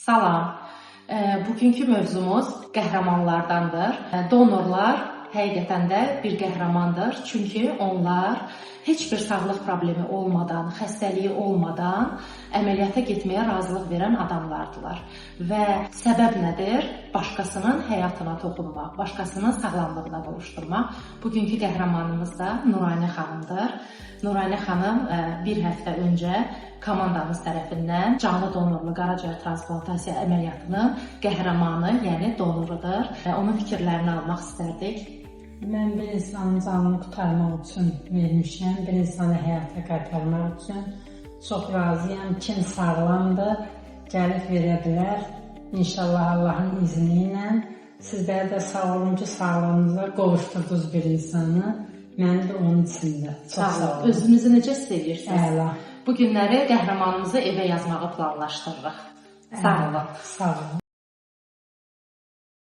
Salam. Bugünkü mövzumuz qəhrəmanlardandır. Donorlar həqiqətən də bir qəhrəmandır. Çünki onlar heç bir sağlıq problemi olmadan, xəstəliyi olmadan əməliyyata getməyə razılıq verən adamlardılar. Və səbəb nədir? Başqasının həyatına toxunmaq, başqasının sağlamlığına qovuşdurmaq. Bugünkü qəhrəmanımız da Nuranə xanımdır. Nuranə xanım bir həftə öncə komandamız tərəfindən canlı donorlu qaraciyər transplantasiya əməliyyatının qəhrəmanı, yəni donorudur. Onun fikirlərini almaq istərdik. Mən bir insanın canını qurtarmaq üçün vermişəm, bir insanı həyata qaytarmaq üçün çox razıyam. Kim sağlamdır, gəlib verə bilər. İnşallah Allahın izni ilə. Sizlər də sağ olun ki, sağlığınıza qovuşdurdunuz bir insanı. Mən də onun içində. Çox sağ olun. Özünüzü necə hiss edirsiniz? Əla. Bu günləri qəhrəmanımızı evə yazmağı planlaşdırırıq. Sağ olun. Sağ olun.